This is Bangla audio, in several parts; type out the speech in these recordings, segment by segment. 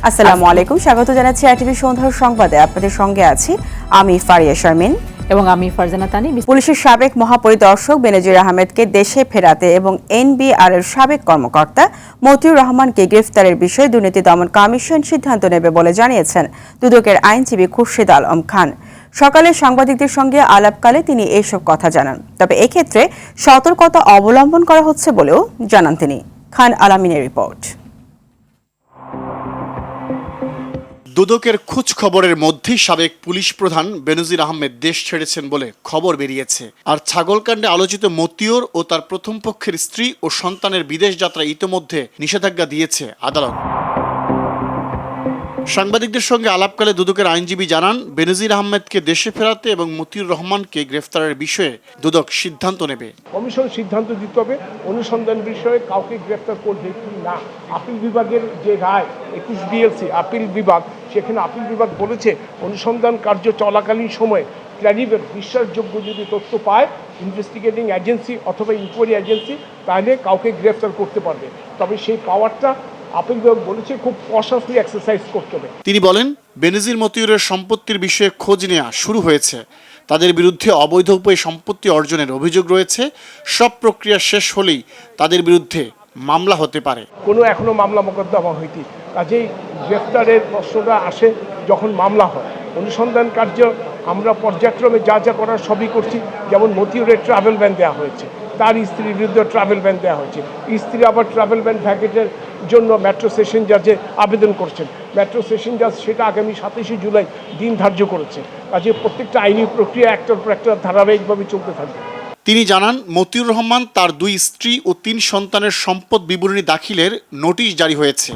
আসসালামু আলাইকুম, স্বাগত জানাচ্ছি আরটিভি সন্ধ্যার সংবাদে। আপনাদের সঙ্গে আছি আমি ফারিয়া শারমিন এবং আমি ফারজানা তানি। পুলিশের সাবেক মহাপরিদর্শক বেনজির আহমেদকে দেশে ফেরাতে এবং এনবিআর এর সাবেক কর্মকর্তা মতিউর রহমানকে গ্রেফতারের বিষয়ে দুর্নীতি দমন কমিশন সিদ্ধান্ত নেবে বলে জানিয়েছেন দুদকের আইনজীবী খুরশিদ আলম খান। সকালে সাংবাদিকদের সঙ্গে আলাপকালে তিনি এইসব কথা জানান। তবে এক্ষেত্রে সতর্কতা অবলম্বন করা হচ্ছে বলেও জানান তিনি। খান আলামিনের রিপোর্ট। দুদকের খোঁজ খবরের মধ্যেই সাবেক পুলিশ প্রধান বেনজির আহমেদ দেশ ছেড়েছেন বলে খবর বেরিয়েছে। আর ছাগলকাণ্ডে আলোচিত মতিউর ও তার প্রথম পক্ষের স্ত্রী ও সন্তানের বিদেশ যাত্রা ইতোমধ্যে নিষেধাজ্ঞা দিয়েছে আদালত। সাংবাদিকদের সঙ্গে আলাপকালে দুদকের আইনজীবী জানান, বেনজির আহমেদকে দেশে ফেরাতে এবং মতিউর রহমানকে গ্রেফতারের বিষয়ে দুদক সিদ্ধান্ত নেবে। কমিশন সিদ্ধান্ত দিতে হবে অনুসন্ধান বিষয়ে কাউকে গ্রেফতার করবে কি না। আপিল বিভাগের যে রায় 21 ডিএলসি আপিল বিভাগ, সেখানে আপিল বিভাগ বলেছে অনুসন্ধান কার্য চলাকালীন সময়ে ক্রেডিবল বিশ্বাসযোগ্য যদি তথ্য পায় ইনভেস্টিগেটিং এজেন্সি অথবা ইনকোয়ারি এজেন্সি, তাহলে কাউকে গ্রেফতার করতে পারবে। তবে সেই পাওয়ারটা আপিল বিভাগ বলেছে খুব কশাসলি এক্সারসাইজ করতে হবে। তিনি বলেন, বেনজির মতিউরের সম্পত্তির বিষয়ে খোঁজ নেওয়া শুরু হয়েছে। তাদের বিরুদ্ধে অবৈধ উপায়ে সম্পত্তি অর্জনের অভিযোগ রয়েছে। সব প্রক্রিয়া শেষ হলেই তাদের বিরুদ্ধে মামলা হতে পারে। কোনো এখনো মামলা মোকদ্দমা হয়নি, কাজেই গ্রেফতারের প্রশ্নটা আসে যখন মামলা হয়। অনুসন্ধান কার্য আমরা পর্যায়ক্রমে যা যা করার সবই করছি। যেমন মতিউরের ট্রাভেল ব্যান দেওয়া হয়েছে, তার স্ত্রীর বিরুদ্ধে ট্রাভেল ব্যান দেওয়া হয়েছে। স্ত্রী আবার ট্রাভেল ব্যান ভ্যাকেটের জন্য মেট্রো সেশন জাজে আবেদন করছেন। মেট্রো সেশন জাজ সেটা আগামী 27শে জুলাই দিন ধার্য করেছে। কাজে প্রত্যেকটা আইনি প্রক্রিয়া একটার পর একটা ধারাবাহিকভাবে চলতে থাকবে। তিনি জানান, মতিউর রহমান তার 2 স্ত্রী ও 3 সন্তানের সম্পদ বিবরণী দাখিলের নোটিশ জারি হয়েছে।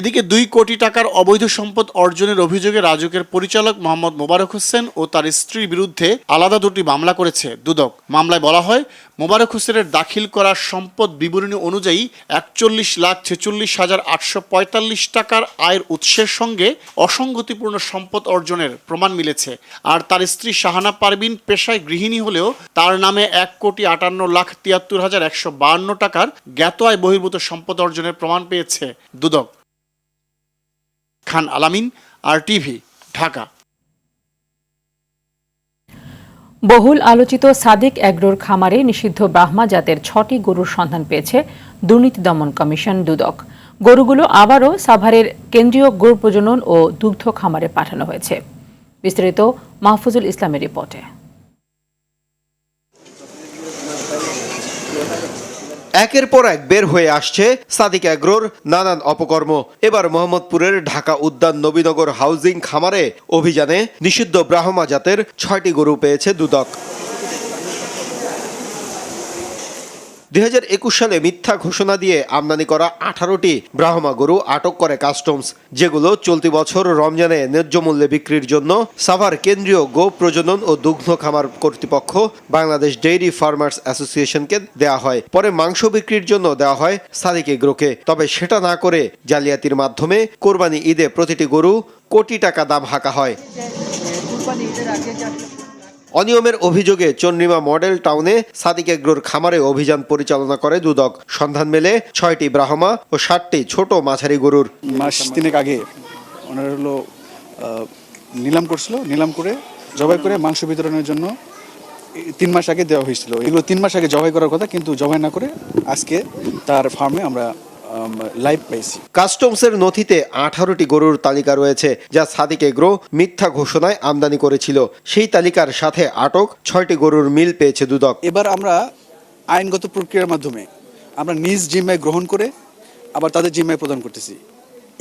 এদিকে 2 কোটি টাকার অবৈধ সম্পদ অর্জনের অভিযোগে রাজুকের পরিচালক মোহাম্মদ মোবারক হোসেন ও তার স্ত্রীর বিরুদ্ধে আলাদা 2টি মামলা করেছে দুদক। মামলায় বলা হয়, মোবারক হোসেনের দাখিল করা সম্পদ বিবরণী অনুযায়ী 41,46,845 টাকার আয়ের উৎসের সঙ্গে অসঙ্গতিপূর্ণ সম্পদ অর্জনের প্রমাণ মিলেছে। আর তার স্ত্রী শাহানা পারভিন পেশায় গৃহিণী হলেও তার নামে 1,58,73,152 টাকার জ্ঞাত আয় বহির্ভূত সম্পদ অর্জনের প্রমাণ পেয়েছে দুদক। খান আলামিন, আরটিভি, ঢাকা। বহুল আলোচিত সাদিক এগ্রোর খামারে নিষিদ্ধ ব্রাহ্মা জাতের 6টি গরুর সন্ধান পেয়েছে দুর্নীতি দমন কমিশন দুদক। গরুগুলো আবারও সাভারের কেন্দ্রীয় গরু প্রজনন ও দুগ্ধ খামারে পাঠানো হয়েছে। বিস্তারিত মাহফুজুল ইসলামের রিপোর্টে। একের পর এক বের হয়ে আসছে সাদিক এগ্রোর নানান অপকর্ম। এবার মোহাম্মদপুরের ঢাকা উদ্যান নবীনগর হাউজিং খামারে অভিযানে নিষিদ্ধ ব্রাহ্মা জাতের 6টি গরু পেয়েছে দুদক। 2021 সালে মিথ্যা ঘোষণা দিয়ে আমদানি করা 18টি ব্রাহ্মা গরু আটক করে কাস্টমস, যেগুলো চলতি বছর রমজানে ন্যায্য মূল্যে বিক্রির জন্য সাভার কেন্দ্রীয় গো প্রজনন ও দুগ্ধ খামার কর্তৃপক্ষ বাংলাদেশ ডেইরি ফার্মার্স অ্যাসোসিয়েশনকে দেয়া হয়। পরে মাংস বিক্রির জন্য দেওয়া হয় সাদিক এগ্রোকে। তবে সেটা না করে জালিয়াতির মাধ্যমে কোরবানি ঈদে প্রতিটি গরু কোটি টাকা দাম হাঁকা হয়। অনিয়মের অভিযোগে চন্দ্রিমা মডেল টাউনে সাদিক এগ্রোর খামারে অভিযান পরিচালনা করে দুদক। সন্ধান মেলে 6টি ব্রাহ্মা ও 60টি ছোট মাঝারি গরুর। মাস 3 আগে ওনারা নিলাম করছিল, নিলাম করে জবাই করে মাংস বিতরণের জন্য 3 মাস আগে দেওয়া হয়েছিল। এগুলো 3 মাস আগে জবাই করার কথা, কিন্তু জবাই না করে আজকে তার ফার্মে আমরা লাইভ পাইছি। কাস্টমসের নথিতে 18টি গরুর তালিকা রয়েছে, যা সাদিক এগ্রো মিথ্যা ঘোষণায় আমদানি করেছিল। সেই তালিকার সাথে আটক 6টি গরুর মিল পেয়েছে দুদক। এবার আমরা আইনগত প্রক্রিয়ার মাধ্যমে আমরা নিজ জিম্মায় গ্রহণ করে আবার তাদের জিম্মায় প্রদান করতেছি।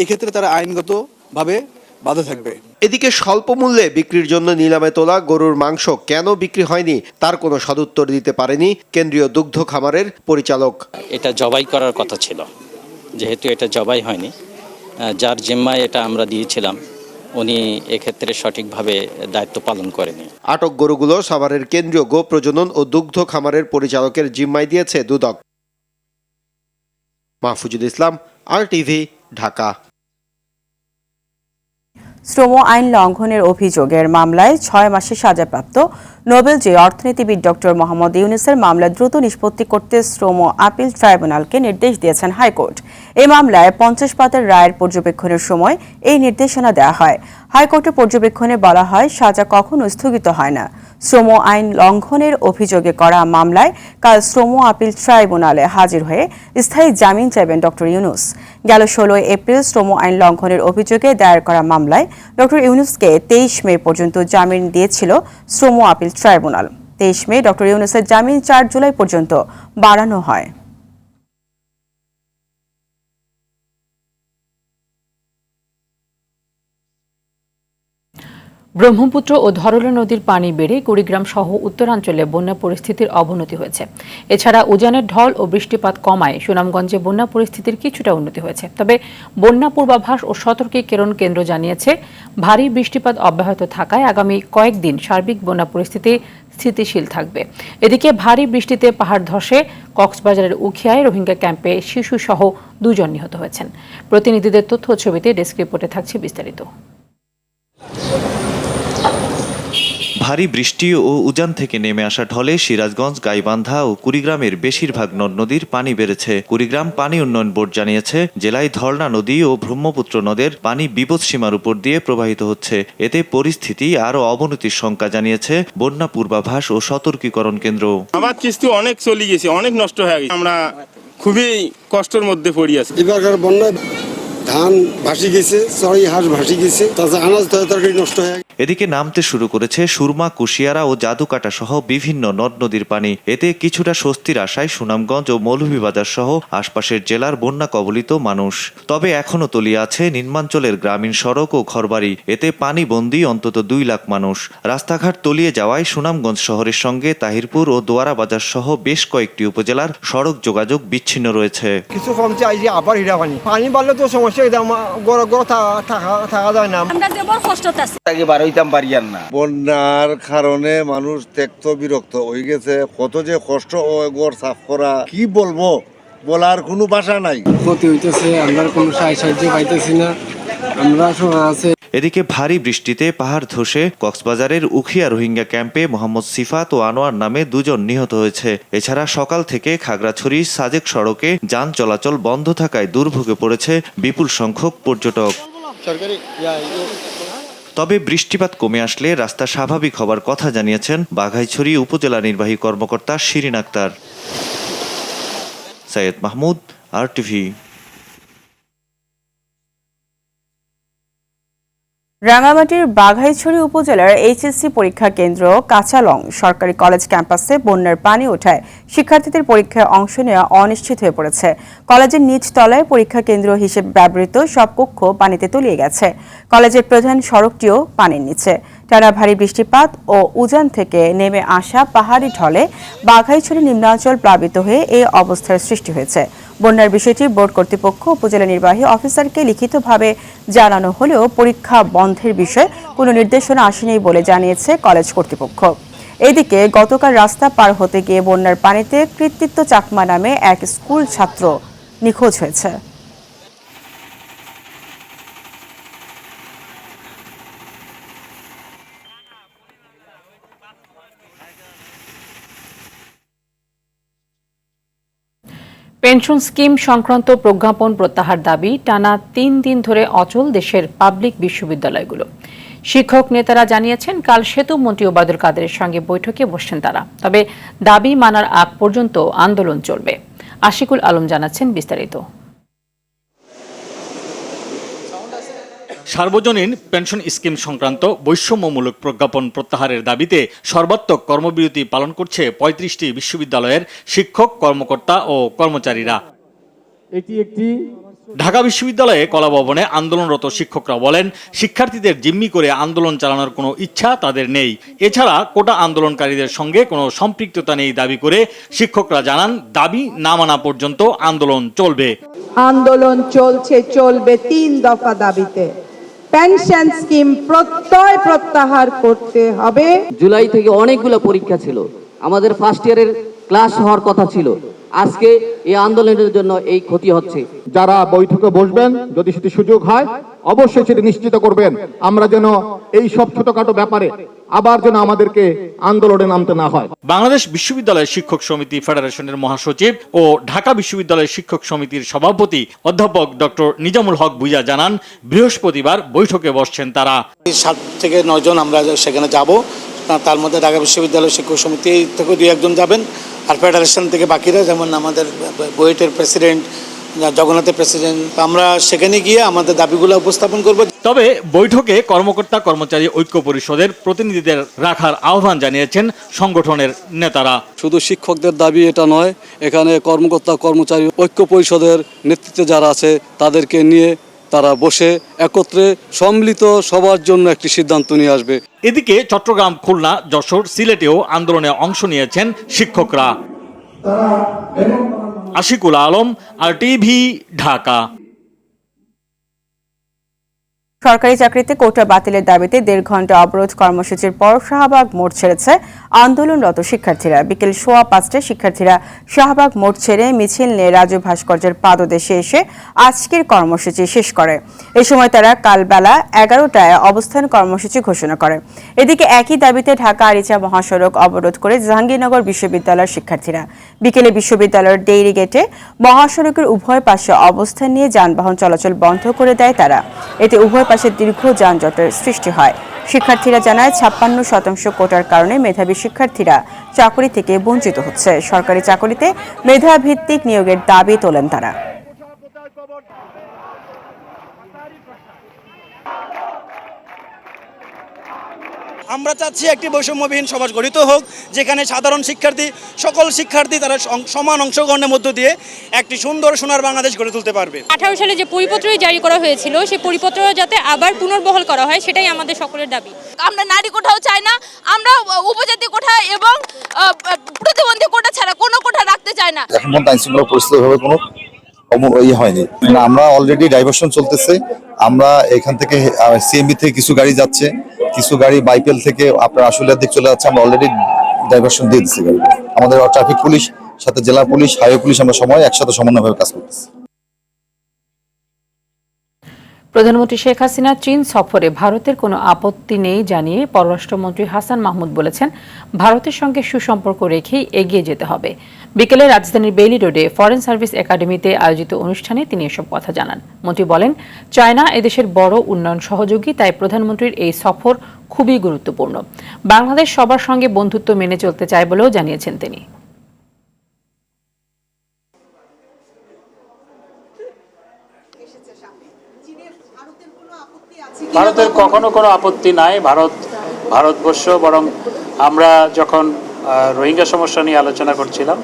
এক্ষেত্রে তারা আইনগতভাবে বাধা থাকবে। এদিকে স্বল্প মূল্যে বিক্রির জন্য নিলামে তোলা গরুর মাংস কেন বিক্রি হয়নি তার কোনো সদুত্তর দিতে পারেনি কেন্দ্রীয় দুগ্ধ খামারের পরিচালক। এটা জবাই করার কথা ছিল, যেহেতু এটা জবাই হয়নি, যার জিম্মায় এটা আমরা দিয়েছিলাম উনি এক্ষেত্রে সঠিকভাবে দায়িত্ব পালন করেনি। আটক গরুগুলো সাভারের কেন্দ্রীয় গো প্রজনন ও দুগ্ধ খামারের পরিচালকের জিম্মায় দিয়েছে দুদক। মাহফুজুল ইসলাম, আরটিভি, ঢাকা। শ্রম আইন লঙ্ঘনের অভিযোগের মামলায় 6 মাসের সাজাপ্রাপ্ত নোবেল জয়ী অর্থনীতিবিদ ডক্টর মোহাম্মদ ইউনূসের মামলা দ্রুত নিষ্পত্তি করতে শ্রম আপিল ট্রাইব্যুনালকে নির্দেশ দিয়েছেন হাইকোর্ট। এই মামলায় 50 পাতার রায়ের পর্যবেক্ষণের সময় এই নির্দেশনা দেওয়া হয়। হাইকোর্টের পর্যবেক্ষণে বলা হয়, সাজা কখনো স্থগিত হয় না। শ্রম আইন লঙ্ঘনের অভিযোগে করা মামলায় কাল শ্রম আপিল ট্রাইব্যুনালে হাজির হয়ে স্থায়ী জামিন চাইবেন ডক্টর ইউনূস। গেল 16 এপ্রিল শ্রম আইন লঙ্ঘনের অভিযোগে দায়ের করা মামলায় ডক্টর ইউনূসকে 23 মে পর্যন্ত জামিন দিয়েছিল শ্রম আপিল ট্রাইব্যুনাল। 23 মে ডক্টর ইউনূসের জামিন 4 জুলাই পর্যন্ত বাড়ানো হয়। ব্রহ্মপুত্র ও ধরলা নদীর পানি বেড়ে কুড়িগ্রাম সহ উত্তরাঞ্চলে বন্যা পরিস্থিতির অবনতি হয়েছে। এছাড়া উজানের ঢল ও বৃষ্টিপাত কমায় সুনামগঞ্জে বন্যা পরিস্থিতির কিছুটা উন্নতি হয়েছে। তবে বন্যা পূর্বাভাস ও সতর্কীকরণ কেন্দ্র জানিয়েছে, ভারী বৃষ্টিপাত অব্যাহত থাকায় আগামী কয়েকদিন সার্বিক বন্যা পরিস্থিতি স্থিতিশীল থাকবে। এদিকে ভারী বৃষ্টিতে পাহাড় ধসে কক্সবাজারের উখিয়ায় রোহিঙ্গা ক্যাম্পে শিশুসহ 2 জন নিহত হয়েছেন। প্রতিনিধিদের তথ্য ছবিতে ডেস্ক রিপোর্টে থাকছে বিস্তারিত। ভারী বৃষ্টি ও উজান থেকে নেমে আসা ঢলে সিরাজগঞ্জ, গাইবান্ধা ও কুড়িগ্রামের বেশিরভাগ নদ নদীর পানি বেড়েছে। কুড়িগ্রাম পানি উন্নয়ন বোর্ড জানিয়েছে, জেলায় ধরলা নদী ও ব্রহ্মপুত্র নদের পানি বিপদসীমার উপর দিয়ে প্রবাহিত হচ্ছে। এতে পরিস্থিতি আরও অবনতির শঙ্কা জানিয়েছে বন্যা পূর্বাভাস ও সতর্কীকরণ কেন্দ্র। আমার কিস্তি অনেক চলে গেছে, অনেক নষ্ট হয়ে গেছে। আমরা খুবই কষ্টের মধ্যে পড়ে আছি। এবারকার বন্যায় ধান ভাসি গেছে, চড়াই হাঁস ভাসি গেছে, তাছাড়া আনাজ তরকারি নষ্ট হয়ে গেছে। এদিকে নামতে শুরু করেছে সুরমা, কুশিয়ারা ও জাদুকাটা সহ বিভিন্ন নদ নদীর পানি। এতে কিছুটা স্বস্তির আশায় সুনামগঞ্জ ও মৌলভীবাজার সহ আশপাশের জেলার বন্যা কবলিত মানুষ। তবে এখনও তলিয়ে আছে নিম্নাঞ্চলের গ্রামীণ সড়ক ও ঘরবাড়ি। এতে পানি বন্দী অন্তত 2 লাখ মানুষ। রাস্তাঘাট তলিয়ে যাওয়ায় সুনামগঞ্জ শহরের সঙ্গে তাহিরপুর ও দোয়ারা বাজার সহ বেশ কয়েকটি উপজেলার সড়ক যোগাযোগ বিচ্ছিন্ন রয়েছে। কিছু কমছে, আইজি আবার হিরা পানি বাড়লে তো সমস্যা, থাকা যায় না। আমরা যে বড় কষ্টতে আছি, বন্যার কারণে মানুষ ত্যক্ত বিরক্ত হয়ে গেছে। কত যে কষ্ট ঘর সাফ করা, কি বলবো, বলার কোনো ভাষা নাই। ক্ষতি হইতেছে, আমরা কোনো সাহায্য পাইতেছি না। আমরা শোনা আছে। এদিকে ভারী বৃষ্টিতে পাহাড় ধসে কক্সবাজারের উখিয়া রোহিঙ্গা ক্যাম্পে মোহাম্মদ সিফাত ও আনোয়ার নামে 2 জন নিহত হয়েছে। এছাড়া সকাল থেকে খাগড়াছড়ি সাজেক সড়কে যান চলাচল বন্ধ থাকায় দুর্ভোগে পড়েছে বিপুল সংখ্যক পর্যটক। তবে বৃষ্টিপাত কমে আসলে রাস্তা স্বাভাবিক হবার কথা জানিয়েছেন বাঘাইছড়ি উপজেলা নির্বাহী কর্মকর্তা শিরিন আক্তার। সৈয়দ মাহমুদ, RTV। রাঙামাটির বাঘাইছড়ি উপজেলার HSC পরীক্ষা কেন্দ্র কাঁচালং সরকারি কলেজ ক্যাম্পাসে বন্যার পানি ওঠায় শিক্ষার্থীদের পরীক্ষায় অংশ নেওয়া অনিশ্চিত হয়ে পড়েছে। কলেজের নিচ তলায় পরীক্ষা কেন্দ্র হিসেবে ব্যবহৃত সব কক্ষ পানিতে তলিয়ে গেছে। কলেজের প্রধান সড়কটিও পানির নিচে। টানা ভারী বৃষ্টিপাত ও উজান থেকে নেমে আসা পাহাড়ি ঢলে বাঘাইছড়ি নিম্নাঞ্চল প্লাবিত হয়ে এই অবস্থার সৃষ্টি হয়েছে। বন্যার বিষয়টি বোর্ড কর্তৃপক্ষ উপজেলা নির্বাহী অফিসারকে লিখিতভাবে জানানো হলেও পরীক্ষা বন্ধের বিষয়ে কোনো নির্দেশনা আসেনি বলে জানিয়েছে কলেজ কর্তৃপক্ষ। এদিকে গতকাল রাস্তা পার হতে গিয়ে বন্যার পানিতে কৃতিত্ব চাকমা নামে এক স্কুল ছাত্র নিখোঁজ হয়েছে। পেনশন স্কিম সংক্রান্ত প্রজ্ঞাপন প্রত্যাহার দাবি টানা 3 দিন ধরে অচল দেশের পাবলিক বিশ্ববিদ্যালয়গুলো। শিক্ষক নেতারা জানিয়েছেন, কাল সেতু মন্ত্রী ওবায়দুল কাদেরের সঙ্গে বৈঠকে বসছেন তারা। তবে দাবি মানার আগ পর্যন্ত আন্দোলন চলবে। আশিকুল আলম জানাচ্ছেন বিস্তারিত। সার্বজনীন পেনশন স্কিম সংক্রান্ত বৈষম্যমূলক প্রজ্ঞাপন প্রত্যাহারের দাবিতে সর্বাত্মক কর্মবিরতি পালন করছে 35টি বিশ্ববিদ্যালয়ের শিক্ষক, কর্মকর্তা ও কর্মচারীরা। ঢাকা বিশ্ববিদ্যালয়ে কলাভবনে আন্দোলনরত শিক্ষকরা বলেন, শিক্ষার্থীদের জিম্মি করে আন্দোলন চালানোর কোনো ইচ্ছা তাদের নেই। এছাড়া কোটা আন্দোলনকারীদের সঙ্গে কোনো সম্পৃক্ততা নেই দাবি করে শিক্ষকরা জানান, দাবি না মানা পর্যন্ত আন্দোলন চলবে। আন্দোলন চলবে 3 দফা দাবিতে। পেনশন স্কিম প্রত্যাহার করতে হবে। জুলাই থেকে অনেকগুলো পরীক্ষা ছিল, আমাদের ফার্স্ট ইয়ারের ক্লাস হওয়ার কথা ছিল। আজকে এই আন্দোলনের জন্য এই ক্ষতি হচ্ছে। যারা বৈঠকে বসবেন যদি সেটি সুযোগ হয় অবশ্যই সেটি নিশ্চিত করবেন আমরা যেন এই সব ছোটখাটো ব্যাপারে আবার যেন আমাদেরকে আন্দোলনে নামতে না হয়। বাংলাদেশ বিশ্ববিদ্যালয় শিক্ষক সমিতি ফেডারেশনের মহাসচিব ও ঢাকা বিশ্ববিদ্যালয় শিক্ষক সমিতির সভাপতি অধ্যাপক ডক্টর নিজামুল হক ভুইয়া জানান, বৃহস্পতিবার বৈঠকে বসছেন তারা। 7 থেকে 9 জন আমরা সেখানে যাব, তার মধ্যে ঢাকা বিশ্ববিদ্যালয় শিক্ষক সমিতি থেকে 2-1 জন যাবেন, আর ফেডারেশন থেকে বাকিরা, যেমন আমাদের বুয়েটের প্রেসিডেন্ট, জগন্নাথের প্রেসিডেন্ট। আমরা সেখানে গিয়ে আমাদের দাবিগুলো উপস্থাপন করব। তবে বৈঠকে কর্মকর্তা কর্মচারী ঐক্য পরিষদের প্রতিনিধিদের রাখার আহ্বান জানিয়েছেন সংগঠনের নেতারা। শুধু শিক্ষকদের দাবি এটা নয়, এখানে কর্মকর্তা কর্মচারী ঐক্য পরিষদের নেতৃত্বে যারা আছে তাদেরকে নিয়ে তারা বসে একত্রে সম্মিলিত সবার জন্য একটি সিদ্ধান্ত নিয়ে আসবে। এদিকে চট্টগ্রাম, খুলনা, যশোর, সিলেটেও আন্দোলনে অংশ নিয়েছেন শিক্ষকরা। আশিকুল আলম, RTV, ঢাকা। সরকারি চাকরিতে কোটা বাতিলের দাবিতে 1.5 ঘন্টা অবরোধ কর্মসূচির পর শাহবাগ মোড় ছেড়েছে আন্দোলনরত শিক্ষার্থীরা। বিকেল 5:15 শিক্ষার্থীরা শাহবাগ মোড় ছেড়ে মিছিল নিয়ে রাজু ভাস্কর্যের পাদদেশে এসে আজকের কর্মসূচি শেষ করে। এই সময় তারা কাল বেলা 11টায় অবস্থান কর্মসূচি ঘোষণা করে। এদিকে একই দাবিতে ঢাকা আরিচা মহাসড়ক অবরোধ করে জাহাঙ্গীরনগর বিশ্ববিদ্যালয়ের শিক্ষার্থীরা। বিকেলে বিশ্ববিদ্যালয়ের ডেইরি গেটে মহাসড়কের উভয় পাশে অবস্থান নিয়ে যানবাহন চলাচল বন্ধ করে দেয় তারা। এতে উভয় পাশে দীর্ঘ যানজটের সৃষ্টি হয়। শিক্ষার্থীরা জানায় 56% কোটার কারণে মেধাবী শিক্ষার্থীরা চাকরি থেকে বঞ্চিত হচ্ছে। সরকারি চাকরিতে মেধাভিত্তিক নিয়োগের দাবি তোলেন তারা। আমরা চাচ্ছি একটি বৈষম্যবিহীন সমাজ গঠিত হোক, যেখানে সাধারণ শিক্ষার্থী, সকল শিক্ষার্থী তারা সমান অংশগ্রহণের মধ্য দিয়ে একটি সুন্দর সোনার বাংলাদেশ গড়ে তুলতে পারবে। 18 সালে যে পরিপত্র জারি করা হয়েছিল, সেই পরিপত্র যাতে আবার পুনর্বহাল করা হয়, সেটাই আমাদের সকলের দাবি। আমরা নারী কোঠাও চাই না, আমরা উপজাতি কোঠা এবং প্রতিবন্ধী কোটা ছাড়া কোনো কোঠা রাখতে চাই না। এখন আইনশৃঙ্খলা পরিস্থিতি ভাবে কোনো হয়নি। আমরা অলরেডি ডাইভারশন চলতেছে। আমরা এখান থেকে সিএমবি থেকে কিছু গাড়ি যাচ্ছে, কিছু গাড়ি বাইপেল থেকে আপনার আশুলিয়ার দিকে চলে যাচ্ছে। আমরা অলরেডি ডাইভারশন দিয়ে দিচ্ছি গাড়ি। আমাদের ট্রাফিক পুলিশ সাথে জেলা পুলিশ, হাইওয়ে পুলিশ আমরা একসাথে সমন্বয়ভাবে কাজ করতেছি। প্রধানমন্ত্রী শেখ হাসিনা চীন সফরে ভারতের কোনো আপত্তি নেই জানিয়ে পররাষ্ট্রমন্ত্রী হাসান মাহমুদ বলেছেন, ভারতের সঙ্গে সুসম্পর্ক রেখেই এগিয়ে যেতে হবে। বিকেলে রাজধানীর বেইলি রোডে ফরেন সার্ভিস একাডেমিতে আয়োজিত অনুষ্ঠানে তিনি এসব কথা জানান। মন্ত্রী বলেন, চায়না এদেশের বড় উন্নয়ন সহযোগী, তাই প্রধানমন্ত্রীর এই সফর খুবই গুরুত্বপূর্ণ। বাংলাদেশ সবার সঙ্গে বন্ধুত্ব মেনে চলতে চায় বলেও জানিয়েছেন তিনি। ভারতের কখনো কোনো আপত্তি নাই। ভারতবর্ষ বরং আমরা যখন রোহিঙ্গা সমস্যা নিয়ে আলোচনা করছিলাম,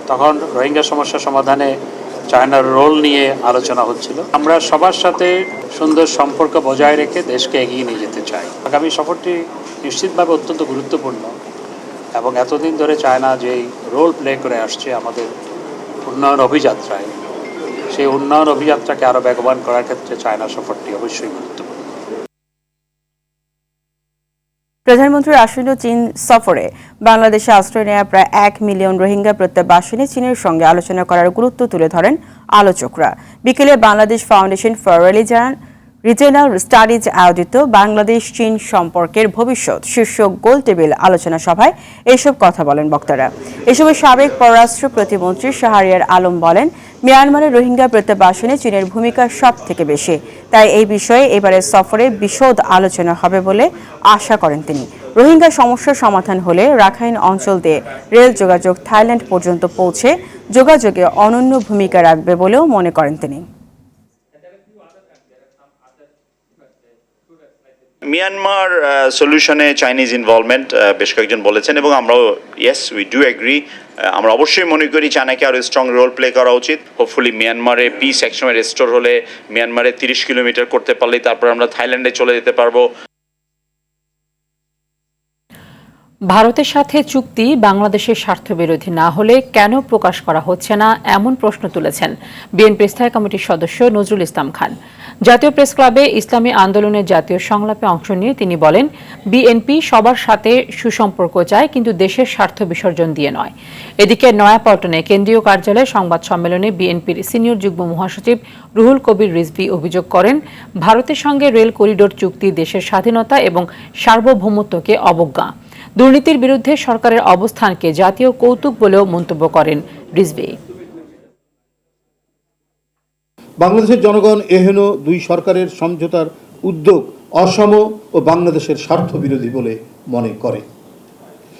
তখন রোহিঙ্গা সমস্যা সমাধানে চায়নার রোল নিয়ে আলোচনা হচ্ছিল। আমরা সবার সাথে সুন্দর সম্পর্ক বজায় রেখে দেশকে এগিয়ে নিয়ে যেতে চাই। আগামী সফরটি নিশ্চিতভাবে অত্যন্ত গুরুত্বপূর্ণ এবং এতদিন ধরে চায়না যেই রোল প্লে করে আসছে আমাদের উন্নয়ন অভিযাত্রায়, সেই উন্নয়ন অভিযাত্রাকে আরও বেগবান করার ক্ষেত্রে চায়না সফরটি অবশ্যই গুরুত্বপূর্ণ। প্রধানমন্ত্রীর আসন্ন চীন সফরে বাংলাদেশে আশ্রয় নেওয়া প্রায় 1 মিলিয়ন রোহিঙ্গা প্রত্যাবাসনে চীনের সঙ্গে আলোচনা করার গুরুত্ব তুলে ধরেন আলোচকরা। বিকেলে Bangladesh foundation for regional studies আয়োজিত বাংলাদেশ চীন সম্পর্কের ভবিষ্যৎ শীর্ষক গোল টেবিল আলোচনা সভায় এসব কথা বলেন বক্তারা। এ সময় সাবেক পররাষ্ট্র প্রতিমন্ত্রী শাহরিয়ার আলম বলেন, মিয়ানমারের রোহিঙ্গা প্রত্যাবাসনে চীনের ভূমিকা সব থেকে বেশি, তাই এই বিষয়ে এবারের সফরে বিশদ আলোচনা হবে বলে আশা করেন তিনি। রোহিঙ্গা সমস্যার সমাধান হলে রাখাইন অঞ্চল দিয়ে রেল যোগাযোগ থাইল্যান্ড পর্যন্ত পৌঁছে যোগাযোগে অনন্য ভূমিকা রাখবে বলেও মনে করেন তিনি। মিয়ানমার সলিউশনে চাইনিজ ইনভলভমেন্ট বেশ কয়েকজন বলেছেন এবং আমরাও ইয়েস উই ডু এগ্রি। আমরা অবশ্যই মনে করি চায়নাকে আরও স্ট্রং রোল প্লে করা উচিত। হোপফুলি মিয়ানমারে পিস একসময় রেস্টোর হলে মিয়ানমারে 30 কিলোমিটার করতে পারলেই তারপর আমরা থাইল্যান্ডে চলে যেতে পারবো। ভারতের সাথে চুক্তি বাংলাদেশের স্বার্থবিরোধী না হলে কেন প্রকাশ করা হচ্ছে না এমন প্রশ্ন তুলেছেন বিএনপি স্থায়ী কমিটির সদস্য নজরুল ইসলাম খান। জাতীয় প্রেস ক্লাবে ইসলামী আন্দোলনের জাতীয় সংলাপে অংশ নিয়ে তিনি বলেন, বিএনপি সবার সাথে সুসম্পর্ক চায়, কিন্তু দেশের স্বার্থ বিসর্জন দিয়ে নয়। এদিকে নয়াপল্টনে কেন্দ্রীয় কার্যালয়ে সংবাদ সম্মেলনে বিএনপির সিনিয়র যুগ্ম মহাসচিব রুহুল কবির রিজভী অভিযোগ করেন, ভারতের সঙ্গে রেল করিডোর চুক্তি দেশের স্বাধীনতা এবং সার্বভৌমত্বকে অবজ্ঞা। দুর্নীতির বিরুদ্ধে সরকারের অবস্থানকে জাতীয় কৌতুক বলেও মন্তব্য করেন রিজভী। বাংলাদেশের জনগণ এহেন দুই সরকারের সমঝোতার উদ্যোগ অসম ও বাংলাদেশের স্বার্থ বিরোধী বলে মনে করে।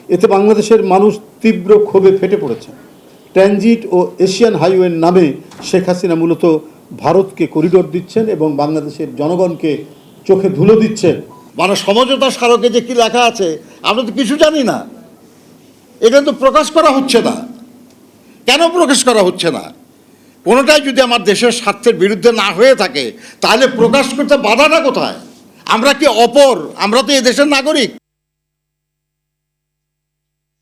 এতে বাংলাদেশের মানুষ তীব্র ক্ষোভে ফেটে পড়েছে। ট্রানজিট ও এশিয়ান হাইওয়ের নামে শেখ হাসিনা মূলত ভারতকে করিডোর দিচ্ছেন এবং বাংলাদেশের জনগণকে চোখে ধুলো দিচ্ছেন। মানে সমঝোতা স্মারকে যে কি লেখা আছে আমরা তো কিছু জানি না, এটা তো প্রকাশ করা হচ্ছে না। কেন প্রকাশ করা হচ্ছে না? কোনোটাই যদি আমার দেশের স্বার্থের বিরুদ্ধে না হয়ে থাকে তাহলে প্রকাশ করতে বাধাটা কোথায়? আমরা কি অপর? আমরা তো এই দেশের নাগরিক।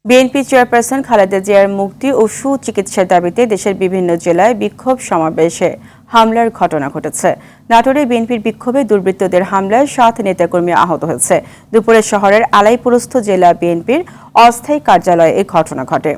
বিএনপি চেয়ারপারসন খালেদা জিয়ার মুক্তি ও সুচিকিৎসার দাবিতে দেশের বিভিন্ন জেলায় বিক্ষোভ সমাবেশে হামলার ঘটনা ঘটেছে। নাটোরে বিএনপির বিক্ষোভে দুর্বৃত্তদের হামলায় 7 নেতাকর্মী আহত হয়েছে। দুপুরে শহরের আলাইপুরস্থ জেলা বিএনপির অস্থায়ী কার্যালয়ে এই ঘটনা ঘটে।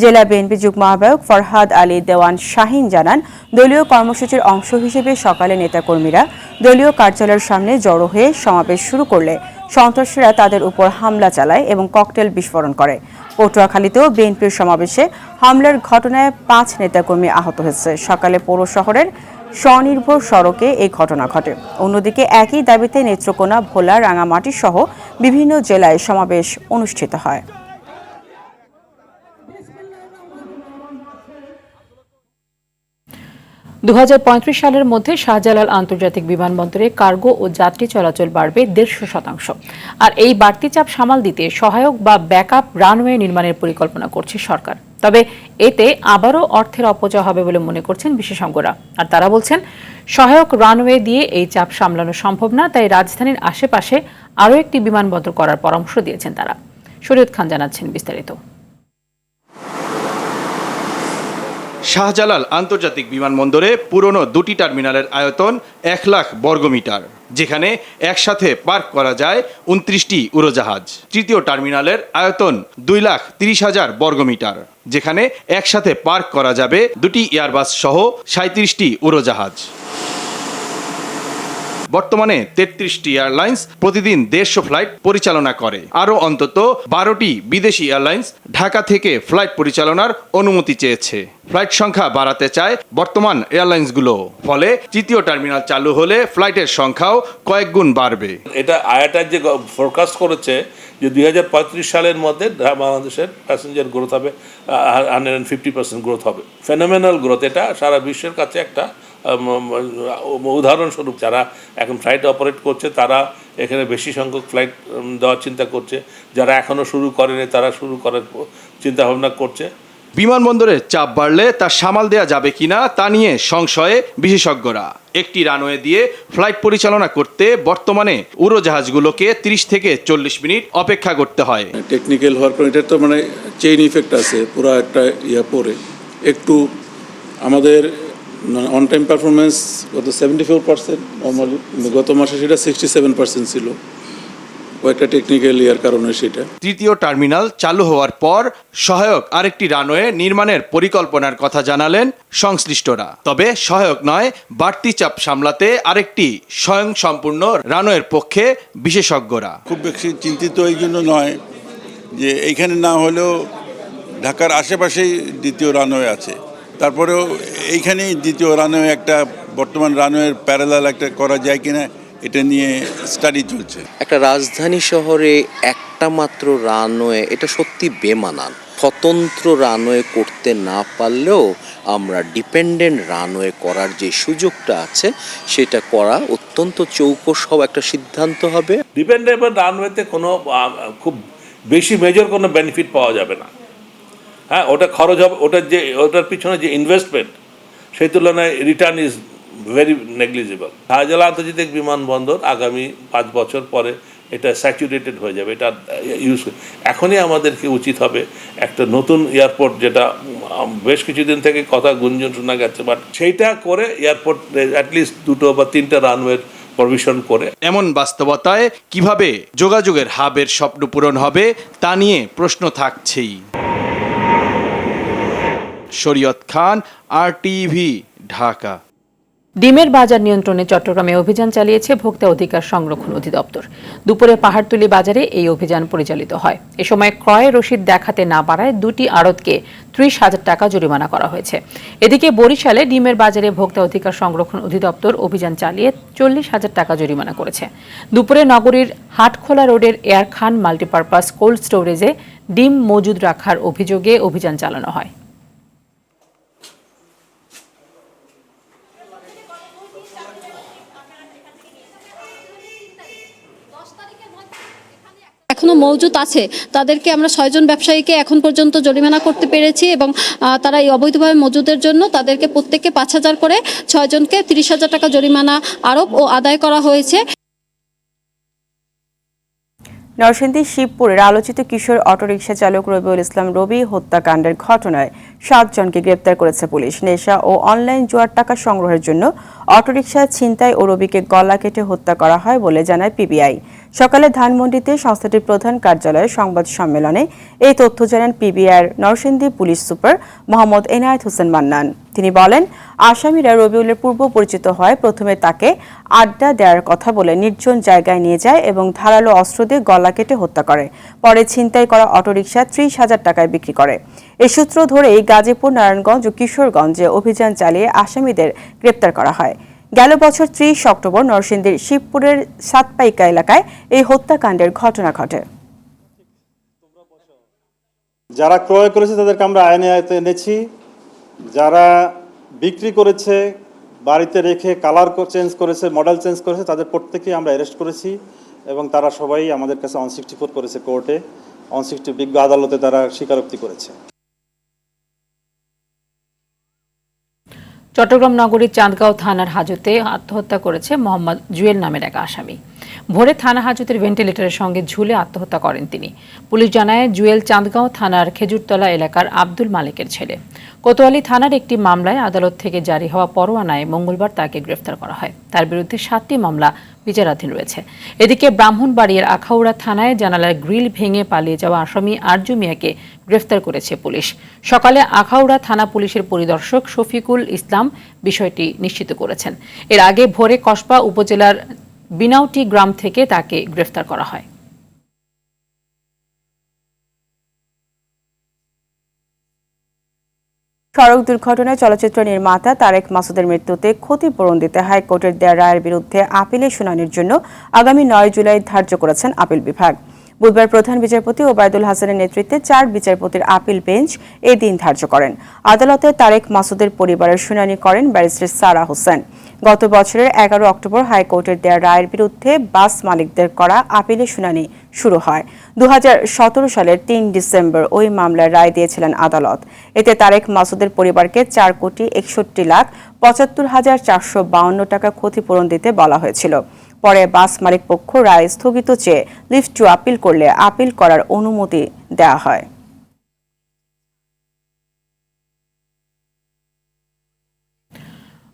জেলা বিএনপি যুগ্ম আহ্বায়ক ফরহাদ আলী দেওয়ান শাহিন জানান, দলীয় কর্মসূচির অংশ হিসেবে সকালে নেতাকর্মীরা দলীয় কার্যালয়ের সামনে জড়ো হয়ে সমাবেশ শুরু করলে সন্ত্রাসীরা তাদের উপর হামলা চালায় এবং ককটেল বিস্ফোরণ করে। পটুয়াখালীতেও বিএনপির সমাবেশে হামলার ঘটনায় 5 নেতাকর্মী আহত হয়েছে। সকালে পৌর শহরের স্বনির্ভর সড়কে এই ঘটনা ঘটে। অন্যদিকে একই দাবিতে নেত্রকোনা, ভোলা, রাঙামাটি সহ বিভিন্ন জেলায় সমাবেশ অনুষ্ঠিত হয়। দু সালের মধ্যে শাহজালাল আন্তর্জাতিক বিমানবন্দরে কার্গো ও যাত্রী চলাচল বাড়বে 150%। আর এই বাড়তি চাপ সামাল দিতে সহায়ক বা ব্যাকআপ রানওয়ে নির্মাণের পরিকল্পনা করছে সরকার। তবে এতে আবারও অর্থের অপচয় হবে বলে মনে করছেন বিশেষজ্ঞরা। আর তারা বলছেন, সহায়ক রানওয়ে দিয়ে এই চাপ সামলানো সম্ভব না, তাই রাজধানীর আশেপাশে আরও একটি বিমানবন্দর করার পরামর্শ দিয়েছেন তারা। শরীয়ত খান জানাচ্ছেন বিস্তারিত। শাহজালাল আন্তর্জাতিক বিমানবন্দরে পুরনো 2টি টার্মিনালের আয়তন 1 লাখ বর্গমিটার, যেখানে একসাথে পার্ক করা যায় 29টি উড়োজাহাজ। তৃতীয় টার্মিনালের আয়তন 2,30,000 বর্গমিটার, যেখানে একসাথে পার্ক করা যাবে 2টি এয়ারবাস সহ 37টি উড়োজাহাজ। বর্তমানে 33টি এয়ারলাইন্স প্রতিদিন 150 ফ্লাইট পরিচালনা করে। আরও অন্তত 12টি বিদেশি এয়ারলাইন্স ঢাকা থেকে ফ্লাইট পরিচালনার অনুমতি চেয়েছে। ফ্লাইট সংখ্যা বাড়াতে চায় বর্তমান এয়ারলাইন্সগুলো। ফলে তৃতীয় টার্মিনাল চালু হলে ফ্লাইটের সংখ্যাও কয়েক গুণ বাড়বে। এটা আয়াটার যে ফোরকাস্ট করেছে যে 2035 সালের মধ্যে বাংলাদেশের প্যাসেঞ্জার গ্রোথ হবে 150% গ্রোথ হবে। Phenomenal growth. এটা সারা বিশ্বের কাছে একটা উদাহরণস্বরূপ। যারা এখন ফ্লাইট অপারেট করছে তারা এখানে বেশি সংখ্যক ফ্লাইট দেওয়ার চিন্তা করছে। যারা এখনও শুরু করেনি তারা শুরু করার চিন্তা ভাবনা করছে। বিমানবন্দরের চাপ বাড়লে তা সামাল দেওয়া যাবে কিনা তা নিয়ে সংশয়ে বিশেষজ্ঞরা। একটি রানওয়ে দিয়ে ফ্লাইট পরিচালনা করতে বর্তমানে উড়োজাহাজগুলোকে 30 থেকে 40 মিনিট অপেক্ষা করতে হয়। টেকনিক্যাল হওয়ার পর এটা তো মানে চেইন ইফেক্ট আছে, পুরো একটা পরে একটু আমাদের অন টাইম পারফরমেন্স গত 74% নর্মালি, গত মাসে সেটা 67% ছিল। কয়েকটা টেকনিক্যাল ইয়ার কারণে সেটা। তৃতীয় টার্মিনাল চালু হওয়ার পর সহায়ক আরেকটি রানওয়ে নির্মাণের পরিকল্পনার কথা জানালেন সংশ্লিষ্টরা। তবে সহায়ক নয়, বাড়তি চাপ সামলাতে আরেকটি স্বয়ংসম্পূর্ণ রানওয়ের পক্ষে বিশেষজ্ঞরা। খুব বেশি চিন্তিত এই জন্য নয় যে এইখানে না হলেও ঢাকার আশেপাশেই দ্বিতীয় রানওয়ে আছে, তারপরেও এইখানেই দ্বিতীয় রানওয়ে একটা বর্তমান রানওয়ের প্যারালাল একটা করা যায় কিনা এটা নিয়ে স্টাডি চলছে। একটা রাজধানী শহরে একটা মাত্র রানওয়ে, এটা সত্যি বেমানান। স্বতন্ত্র রানওয়ে করতে না পারলেও আমরা ডিপেন্ডেন্ট রানওয়ে করার যে সুযোগটা আছে সেটা করা অত্যন্ত চৌকস হওয়া একটা সিদ্ধান্ত হবে। ডিপেন্ডেবল রানওয়েতে কোনো খুব বেশি মেজর কোনো বেনিফিট পাওয়া যাবে না। হ্যাঁ, ওটা খরচ হবে, ওটার পিছনে যে ইনভেস্টমেন্ট সেই তুলনায় return is very negligible. Shahjalal আন্তর্জাতিক বিমানবন্দর আগামী 5 বছর পরে এটা স্যাচুরেটেড হয়ে যাবে, এটা ইউজ এখনই আমাদেরকে উচিত হবে একটা নতুন এয়ারপোর্ট, যেটা বেশ কিছুদিন থেকে কথা গুঞ্জন শোনা গেছে, বাট সেইটা করে এয়ারপোর্ট অ্যাটলিস্ট 2 বা 3টা রানওয়ের প্রভিশন করে। এমন বাস্তবতায় কিভাবে যোগাযোগের হাবের স্বপ্ন পূরণ হবে তা নিয়ে প্রশ্ন থাকছেই। শরীয়ত খান, RTV, ঢাকা। ডিমের বাজার নিয়ন্ত্রণে চট্টগ্রামে অভিযান চালিয়েছে ভোক্তা অধিকার সংরক্ষণ অধিদপ্তর। দুপুরে পাহাড়তলী বাজারে এই অভিযান পরিচালিত হয়। এ সময় ক্রয় রসিদ দেখাতে না পারায় 2টি আড়তকে 30,000 টাকা জরিমানা করা হয়েছে। এদিকে বরিশালে ডিমের বাজারে ভোক্তা অধিকার সংরক্ষণ অধিদপ্তর অভিযান চালিয়ে 40,000 টাকা জরিমানা করেছে। দুপুরে নগরীর হাটখোলা রোডের এয়ার খান মাল্টিপারপাস কোল্ড স্টোরেজে ডিম মজুদ রাখার অভিযোগে অভিযান চালানো হয়। এখনো মজুত আছে, তাদেরকে আমরা 6 জন ব্যবসায়ীকে এখন পর্যন্ত জরিমানা করতে পেরেছি এবং তারা এই অবৈধভাবে মজুদের জন্য তাদেরকে প্রত্যেককে 5,000 করে, 6 জনকে 30,000 টাকা জরিমানা আরোপ ও আদায় করা হয়েছে। নরসিংদীর শিবপুরের আলোচিত কিশোর অটোরিকশা চালক রবিউল ইসলাম রবি হত্যাকাণ্ডের ঘটনায় 7 জনকে গ্রেপ্তার করেছে পুলিশ। নেশা ও অনলাইন জুয়ার টাকা সংগ্রহের জন্য অটোরিকশা ছিনতাই ও রবিকে গলা কেটে হত্যা করা হয় বলে জানায় পিবিআই। সকালে ধানমন্ডিতে সংস্থাটির প্রধান কার্যালয়ে সংবাদ সম্মেলনে এই তথ্য জানান পিবিআইয়ের নরসিংদী পুলিশ সুপার মোহাম্মদ এনায়েত হোসেন মান্নান। তিনি বলেন, আসামিরা রবিউলের পূর্ব পরিচিত হয় প্রথমে তাকে আড্ডা দেওয়ার কথা বলে নির্জন জায়গায় নিয়ে যায় এবং ধারালো অস্ত্র দিয়ে গলা কেটে হত্যা করে। পরে ছিনতাই করা অটোরিকশা 30,000 টাকায় বিক্রি করে। এই সূত্র ধরেই গাজীপুর, নারায়ণগঞ্জ ও কিশোরগঞ্জে অভিযান চালিয়ে আসামিদের গ্রেপ্তার করা হয়। গেল বছর 30 অক্টোবর নরসিংদীর শিবপুরের সাতপাইকা এলাকায় এই হত্যাকাণ্ডের ঘটনা ঘটে। যারা ক্রয় করেছে তাদেরকে আমরা আইনে আয়ত্তে এনেছি। যারা বিক্রি করেছে, বাড়িতে রেখে কালার চেঞ্জ করেছে, মডেল চেঞ্জ করেছে, তাদের প্রত্যেকেই আমরা অ্যারেস্ট করেছি এবং তারা সবাই আমাদের কাছে 164 করেছে কোর্টে। 160 বিজ্ঞ আদালতে তারা স্বীকারোক্তি করেছে। চট্টগ্রাম নগরীর চাঁদগাঁও থানার হাজতে আত্মহত্যা করেছে মোহাম্মদ জুয়েল নামের এক আসামি। ভোরে থানা হাজতের ভেন্টিলেটরের সঙ্গে ঝুলে আত্মহত্যা করেন তিনি। পুলিশ জানায়, জুয়েল চাঁদগাঁও থানার খেজুরতলা এলাকার আব্দুল মালিকের ছেলে। কোতোয়ালি থানার একটি মামলায় আদালত থেকে জারি হওয়া পরোয়ানায় মঙ্গলবার তাকে গ্রেফতার করা হয়। তার বিরুদ্ধে 7টি মামলা বিচারাধীন রয়েছে। এদিকে ব্রাহ্মণবাড়িয়ার আখাউড়া থানায় জানালার গ্রিল ভেঙে পালিয়ে যাওয়া আসামি আরজু মিয়াকে গ্রেফতার করেছে পুলিশ। সকালে আখাউড়া থানা পুলিশের পরিদর্শক শফিকুল ইসলাম বিষয়টি নিশ্চিত করেছেন। এর আগে ভোরে কসবা উপজেলার বিনাউটি গ্রাম থেকে তাকে গ্রেফতার করা হয়। সড়ক দুর্ঘটনায় চলচ্চিত্র নির্মাতা তারেক মাসুদের মৃত্যুতে ক্ষতিপূরণ দিতে হাইকোর্টের দেয়া রায়ের বিরুদ্ধে আপিলের শুনানির জন্য আগামী 9 জুলাই ধার্য করেছেন আপিল বিভাগ। বুধবার প্রধান বিচারপতি ওবায়দুল হাসানের নেতৃত্বে 4 বিচারপতির আপিল বেঞ্চ এই দিন ধার্য করেন। আদালতে তারেক মাসুদের পরিবারের শুনানি করেন ব্যারিস্টার সারা হোসেন। গত বছরের 11 অক্টোবর হাইকোর্টের দেয়া রায়ের বিরুদ্ধে বাস মালিকদের করা আপিলের শুনানি শুরু হয়। 2017 সালের 3 ডিসেম্বর ওই মামলার রায় দিয়েছিলেন আদালত। এতে তারেক মাসুদের পরিবারকে 4,61,75,452 টাকা ক্ষতিপূরণ দিতে বলা হয়েছিল। পরে বাস মালিক পক্ষ রায় স্থগিত চেয়ে লিভ টু আপিল করলে আপিল করার অনুমতি দেওয়া হয়।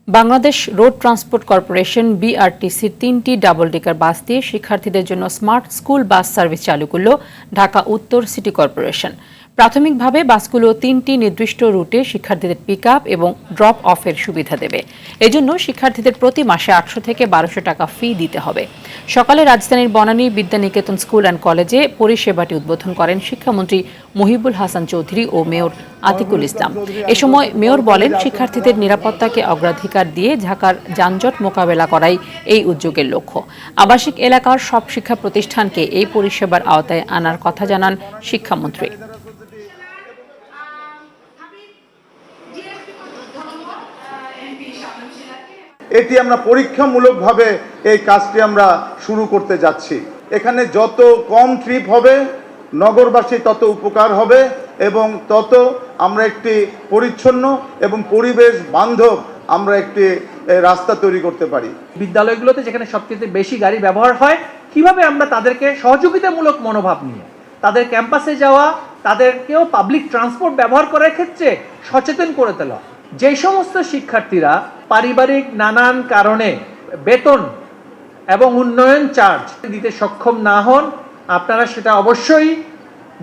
বাংলাদেশ রোড ট্রান্সপোর্ট কর্পোরেশন BRTCর 3টি ডাবল ডেকার বাস দিয়ে শিক্ষার্থীদের জন্য স্মার্ট স্কুল বাস সার্ভিস চালু করল ঢাকা উত্তর সিটি কর্পোরেশন। প্রাথমিকভাবে বাসগুলো 3টি নির্দিষ্ট রুটে শিক্ষার্থীদের পিক আপ এবং ড্রপ অফের সুবিধা দেবে। এজন্য শিক্ষার্থীদের প্রতি মাসে 800 থেকে 1200 টাকা ফি দিতে হবে। সকালে রাজধানীর বনানী বিদ্যানিকেতন স্কুল অ্যান্ড কলেজে পরিষেবাটি উদ্বোধন করেন শিক্ষামন্ত্রী মহিবুল হাসান চৌধুরী ও মেয়র আতিকুল ইসলাম। এ সময় মেয়র বলেন, শিক্ষার্থীদের নিরাপত্তাকে অগ্রাধিকার দিয়ে ঢাকার যানজট মোকাবেলা করাই এই উদ্যোগের লক্ষ্য। আবাসিক এলাকার সব শিক্ষা প্রতিষ্ঠানকে এই পরিষেবার আওতায় আনার কথা জানান শিক্ষামন্ত্রী। এটি আমরা পরীক্ষামূলকভাবে এই কাজটি আমরা শুরু করতে যাচ্ছি। এখানে যত কম ট্রিপ হবে নগরবাসী তত উপকার হবে এবং তত আমরা একটি পরিচ্ছন্ন এবং পরিবেশ বান্ধব আমরা একটি রাস্তা তৈরি করতে পারি। বিদ্যালয়গুলোতে যেখানে সবচেয়ে বেশি গাড়ি ব্যবহার হয় কিভাবে আমরা তাদেরকে সহযোগিতামূলক মনোভাব নিয়ে তাদের ক্যাম্পাসে যাওয়া, তাদেরকেও পাবলিক ট্রান্সপোর্ট ব্যবহার করার ক্ষেত্রে সচেতন করে তোলা। যে সমস্ত শিক্ষার্থীরা পারিবারিক নানান কারণে বেতন এবং উন্নয়ন চার্জ দিতে সক্ষম না হন, আপনারা সেটা অবশ্যই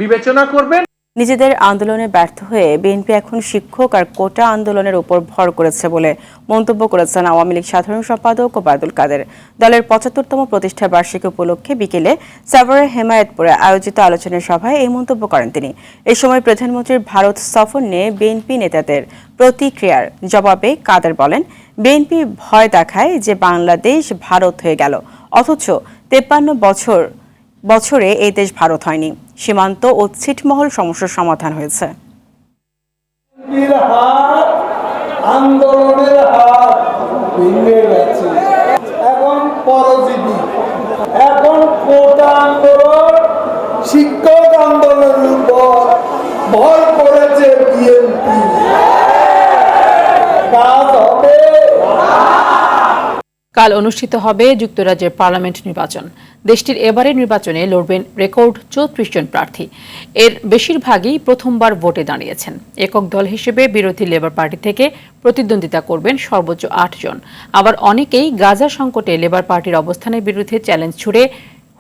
বিবেচনা করবেন। নিজেদের আন্দোলনে ব্যর্থ হয়ে বিএনপি এখন শিক্ষক আর কোটা আন্দোলনের উপর ভর করেছে বলে মন্তব্য করেছেন আওয়ামী লীগ সাধারণ সম্পাদক ওবায়দুল কাদের। দলের ৭৫তম প্রতিষ্ঠা বার্ষিকী উপলক্ষে বিকেলে সাভারের হেমায়েতপুরে আয়োজিত আলোচনা সভায় এই মন্তব্য করেন তিনি। এ সময় প্রধানমন্ত্রীর ভারত সফর নিয়ে বিএনপি নেতাদের প্রতিক্রিয়ার জবাবে কাদের বলেন, বিএনপি ভয় দেখায় যে বাংলাদেশ ভারত হয়ে গেল, অথচ 53 বছরে এই দেশ ভারত হয়নি। সীমান্ত ও ছিটমহল সমস্যার সমাধান হয়েছে। আন্দোলনের হাত ভেঙে গেছে, এখন পরজীবী, এখন কোটা আন্দোলন, শিক্ষক আন্দোলনের উপর ভর করেছে বিএনপি। কাজ হবে। কাল অনুষ্ঠিত হবে যুক্তরাজ্যের পার্লামেন্ট নির্বাচন। দেশটির এবারের নির্বাচনে লড়বেন রেকর্ড 34 জন প্রার্থী। এর বেশিরভাগই প্রথমবার ভোটে দাঁড়িয়েছেন। একক দল হিসেবে বিরোধী লেবার পার্টি থেকে প্রতিদ্বন্দ্বিতা করবেন সর্বোচ্চ 8 জন। আবার অনেকেই গাজা সংকটে লেবার পার্টির অবস্থানের বিরুদ্ধে চ্যালেঞ্জ ছুড়ে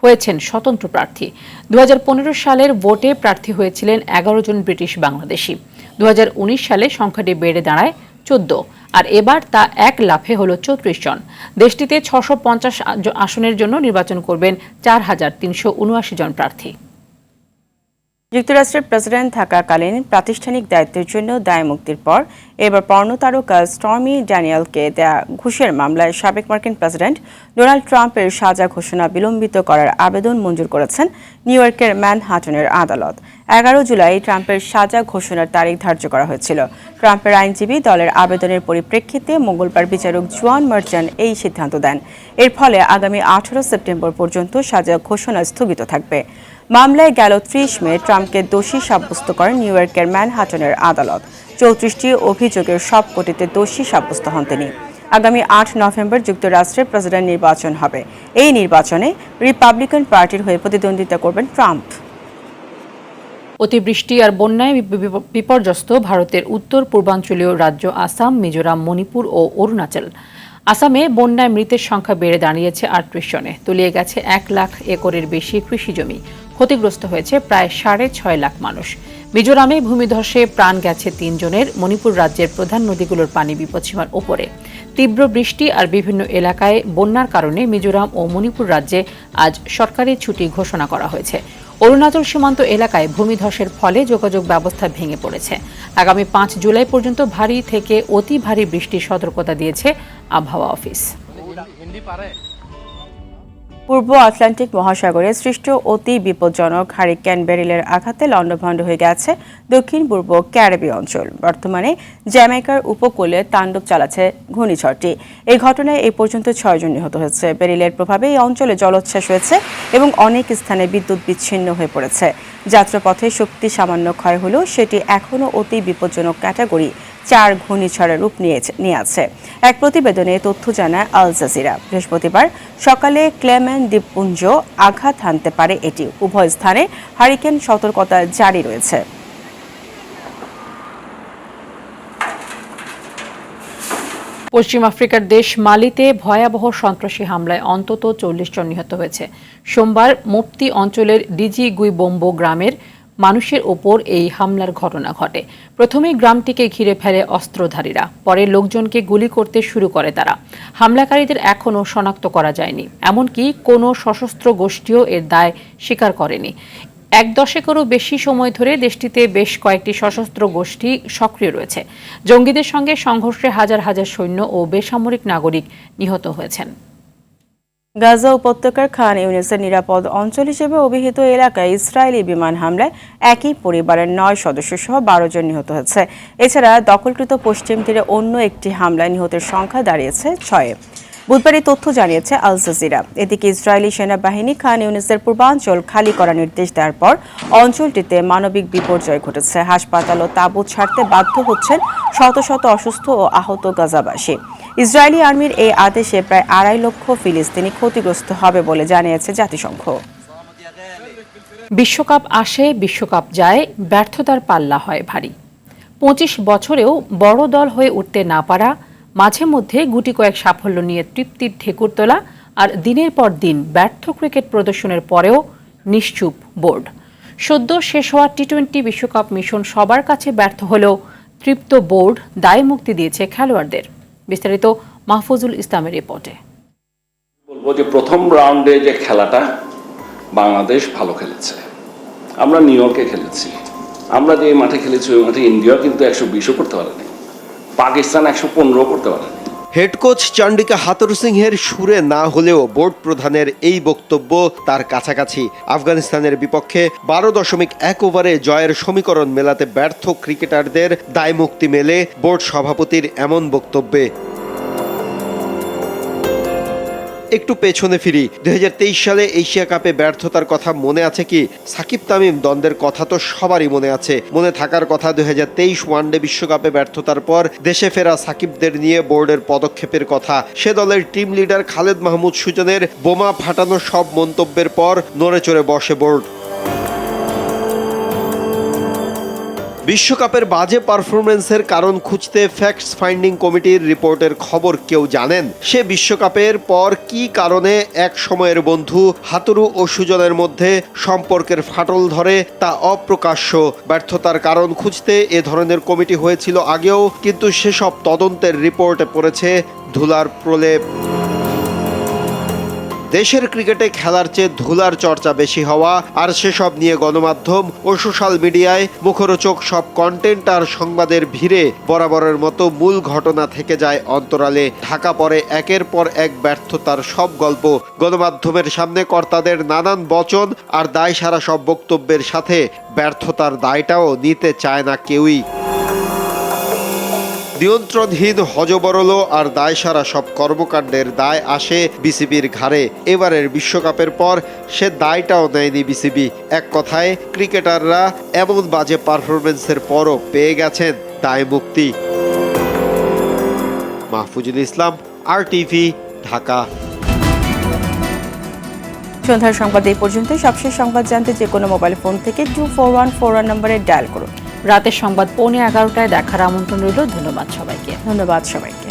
হয়েছেন স্বতন্ত্র প্রার্থী। 2015 সালের ভোটে প্রার্থী হয়েছিলেন 11 জন ব্রিটিশ বাংলাদেশি। 2019 সালে সংখ্যাটি বেড়ে দাঁড়ায় 14, আর এবার তা এক লাফে হলো 34 জন। দেশটিতে 650 আসনের জন্য নির্বাচন করবেন 4379 জন প্রার্থী। যুক্তরাষ্ট্রের প্রেসিডেন্ট থাকাকালীন প্রাতিষ্ঠানিক দায়িত্বের জন্য দায় মুক্তির পর এবার পর্নোতারকা স্টর্মি ড্যানিয়েলকে দেয়া ঘুষের মামলায় সাবেক মার্কিন প্রেসিডেন্ট ডোনাল্ড ট্রাম্পের সাজা ঘোষণা বিলম্বিত করার আবেদন মঞ্জুর করেছেন নিউ ইয়র্কের ম্যানহাটনের আদালত। 11 জুলাই ট্রাম্পের সাজা ঘোষণার তারিখ ধার্য করা হয়েছিল। ট্রাম্পের আইনজীবী দলের আবেদনের পরিপ্রেক্ষিতে মঙ্গলবার বিচারক জোয়ান মার্চান্ট এই সিদ্ধান্ত দেন। এর ফলে আগামী 18 সেপ্টেম্বর পর্যন্ত সাজা ঘোষণা স্থগিত থাকবে। মামলায় গেল 30 মে ট্রাম্পকে দোষী সাব্যস্ত করেন নিউ ইয়র্কের ম্যানহাটনের আদালত। 34টি অভিযোগের সবকটিতে দোষী সাব্যস্ত হন তিনি। আগামী 8 নভেম্বর যুক্তরাষ্ট্রের প্রেসিডেন্ট নির্বাচন হবে। এই নির্বাচনে রিপাবলিকান পার্টির হয়ে প্রতিদ্বন্দ্বিতা করবেন ট্রাম্প। অতিবৃষ্টি আর বন্যায় বিপর্যস্ত ভারতের উত্তর পূর্বাঞ্চলীয় রাজ্য আসাম, মিজোরাম, মণিপুর ও অরুণাচল। আসামে বন্যায় মৃতের সংখ্যা বেড়ে দাঁড়িয়েছে 38 জনে। তলিয়ে গেছে 1 লাখ একরের বেশি কৃষি জমি। ক্ষতিগ্রস্ত হয়েছে প্রায় 6.5 লাখ মানুষ। মিজোরামে ভূমিধসে প্রাণ গেছে 3 জনের। মণিপুর রাজ্যের প্রধান নদীগুলোর পানি বিপদসীমার ওপরে। তীব্র বৃষ্টি আর বিভিন্ন এলাকায় বন্যার কারণে মিজোরাম ও মণিপুর রাজ্যে আজ সরকারি ছুটি ঘোষণা করা হয়েছে। অরুণাচল সীমান্ত এলাকায় ভূমিধসের ফলে যোগাযোগ ব্যবস্থা ভেঙে পড়েছে। আগামী 5 জুলাই পর্যন্ত ভারী থেকে অতি ভারী বৃষ্টির সতর্কতা দিয়েছে আবহাওয়া অফিস। পূর্ব আটলান্টিক মহাসাগরে সৃষ্ট অতি বিপজ্জনক হারিকেন বেরিলের আঘাতে লণ্ডভণ্ড হয়ে গেছে দক্ষিণ পূর্ব ক্যারিবীয় অঞ্চল। বর্তমানে জ্যামাইকার উপকূলে তাণ্ডব চালাচ্ছে ঘূর্ণিঝড়টি। এই ঘটনায় এই পর্যন্ত 6 জন নিহত হয়েছে। বেরিলের প্রভাবে এই অঞ্চলে জলোচ্ছ্বাস হয়েছে এবং অনেক স্থানে বিদ্যুৎ বিচ্ছিন্ন হয়ে পড়েছে। যাত্রাপথে শক্তি সামান্য ক্ষয় হলেও সেটি এখনও অতি বিপজ্জনক ক্যাটাগরি 4 ঘূর্ণিঝড়ের রূপ নিয়ে আছে। এক প্রতিবেদনে তথ্য জানায় আল জাজিরা। বৃহস্পতিবার সকালে ক্লেমেন দ্বীপপুঞ্জ আঘাত হানতে পারে এটি। উভয় স্থানে হারিকেন সতর্কতা জারি রয়েছে। পশ্চিম আফ্রিকার দেশ মালিতে ভয়াবহ সন্ত্রাসী হামলায় অন্তত 40 জন নিহত হয়েছে। সোমবার মোপ্তি অঞ্চলের ডিজি গুইবোম্বো গ্রামের মানুষের ওপর এই হামলার ঘটনা ঘটে। প্রথমে গ্রামটিকে ঘিরে ফেলে অস্ত্রধারীরা, পরে লোকজনকে গুলি করতে শুরু করে তারা। হামলাকারীদের এখনও শনাক্ত করা যায়নি, এমনকি কোনো সশস্ত্র গোষ্ঠীও এর দায় স্বীকার করেনি। 1 দশকেরও বেশি সময় ধরে দেশটিতে বেশ কয়েকটি সশস্ত্র গোষ্ঠী সক্রিয় রয়েছে। জঙ্গিদের সঙ্গে সংঘর্ষে হাজার হাজার সৈন্য ও বেসামরিক নাগরিক নিহত হয়েছেন। গাজা উপত্যকার খান ইউনিসের নিরাপদ অঞ্চল হিসেবে অভিহিত এলাকায় ইসরায়েলি বিমান হামলায় একই পরিবারের 9 সদস্য সহ 12 জন নিহত হয়েছে। এছাড়া দখলকৃত পশ্চিম তীরে অন্য একটি হামলায় নিহতের সংখ্যা দাঁড়িয়েছে 6। বুধবার এই তথ্য জানিয়েছে আল জাজিরা। এদিকে ইসরায়েলি সেনাবাহিনী খান ইউনিসের পূর্বাঞ্চল খালি করার নির্দেশ দেওয়ার পর অঞ্চলটিতে মানবিক বিপর্যয় ঘটেছে। হাসপাতাল ও তাঁবু ছাড়তে বাধ্য হচ্ছেন শত শত অসুস্থ ও আহত গাজাবাসী। ইসরায়েলি আর্মির এই আদেশে প্রায় 2.5 লক্ষ ফিলিস্তিনি ক্ষতিগ্রস্ত হবে বলে জানিয়েছে জাতিসংঘ। বিশ্বকাপ আসে, বিশ্বকাপ যায়, ব্যর্থতার পাল্লা হয় ভারী। 25 বছরেও বড় দল হয়ে উঠতে না পারা, মাঝে মধ্যে গুটি কয়েক সাফল্য নিয়ে তৃপ্তির ঢেকুর তোলা আর দিনের পর দিন ব্যর্থ ক্রিকেট প্রদর্শনের পরেও নিশ্চুপ বোর্ড। সদ্য শেষ হওয়া টি-20 বিশ্বকাপ মিশন সবার কাছে ব্যর্থ হলেও তৃপ্ত বোর্ড দায় মুক্তি দিয়েছে খেলোয়াড়দের। বিস্তারিত মাহফুজুল ইসলামের রিপোর্টে। বলবো যে প্রথম রাউন্ডে যে খেলাটা বাংলাদেশ ভালো খেলেছে। আমরা নিউ ইয়র্কে খেলেছি, আমরা যে মাঠে খেলেছি ওই মাঠে ইন্ডিয়া কিন্তু 120ও করতে পারেনি, পাকিস্তান 115ও করতে পারেনি। হেড কোচ চন্ডিকা হাথুরুসিংহের সুরে না হলেও বোর্ড প্রধানের এই বক্তব্য তার কাছাকাছি। আফগানিস্তানের বিপক্ষে 12.1 ওভারে জয়ের সমীকরণ মেলাতে ব্যর্থ ক্রিকেটারদের দায়মুক্তি মেলে বোর্ড সভাপতির এমন বক্তব্যে। একটু পেছনে ফিরি, 2023 সালে এশিয়া কাপে ব্যর্থতার কথা মনে আছে কি? সাকিব তামিম দ্বন্দ্বের কথা তো সবারই মনে আছে। মনে থাকার কথা 2023 ওয়ানডে বিশ্বকাপে ব্যর্থতার পর দেশে ফেরা সাকিবদের নিয়ে বোর্ডের পদক্ষেপের কথা। সে দলের টিম লিডার খালেদ মাহমুদ সুজনের বোমা ফাটানো সব মন্তব্যের পর নড়েচড়ে বসে বোর্ড। বিশ্বকাপের বাজে পারফরমেন্সের কারণ খুঁজতে ফ্যাক্টস ফাইন্ডিং কমিটির রিপোর্টের খবর কেউ জানেন? সে বিশ্বকাপের পর কি কারণে এক সময়ের বন্ধু হাতুরু ও সুজনের মধ্যে সম্পর্কের ফাটল ধরে তা অপ্রকাশ্য। ব্যর্থতার কারণ খুঁজতে এ ধরনের কমিটি হয়েছিল আগেও, কিন্তু সেসব তদন্তের রিপোর্টে পড়েছে ধুলার প্রলেপ। দেশের ক্রিকেটে খেলার চেয়ে ধুলার চর্চা বেশি হওয়া আর সেসব নিয়ে গণমাধ্যম ও সোশ্যাল মিডিয়ায় মুখরোচক সব কন্টেন্ট আর সংবাদের ভিড়ে বরাবরের মতো মূল ঘটনা থেকে যায় অন্তরালে। ঢাকা পড়ে একের পর এক ব্যর্থতার সব গল্প। গণমাধ্যমের সামনে কর্তাদের নানান বচন আর দায়সারা সব বক্তব্যের সাথে ব্যর্থতার দায়টাও নিতে চায় না কেউই। নিয়ন্ত্রণহীন হযবরল আর দায়সারা সব কর্মকাণ্ডের দায় আসে বিসিবির ঘাড়ে। এবারের বিশ্বকাপের পর সে দায়টাও নেয়নি বিসিবি। এক কথায় ক্রিকেটাররা এমন বাজে পারফরমেন্সের পরও পেয়ে গেছেন দায় মুক্তি। মাহফুজুল ইসলাম, RTV, ঢাকা। সন্ধ্যার সংবাদ এই পর্যন্ত। সবশেষ সংবাদ জানতে যে কোনো মোবাইল ফোন থেকে 2414 নম্বরে ডায়াল করুন। রাতের সংবাদ 11:15টায় দেখার আমন্ত্রণ রইল। ধন্যবাদ সবাইকে।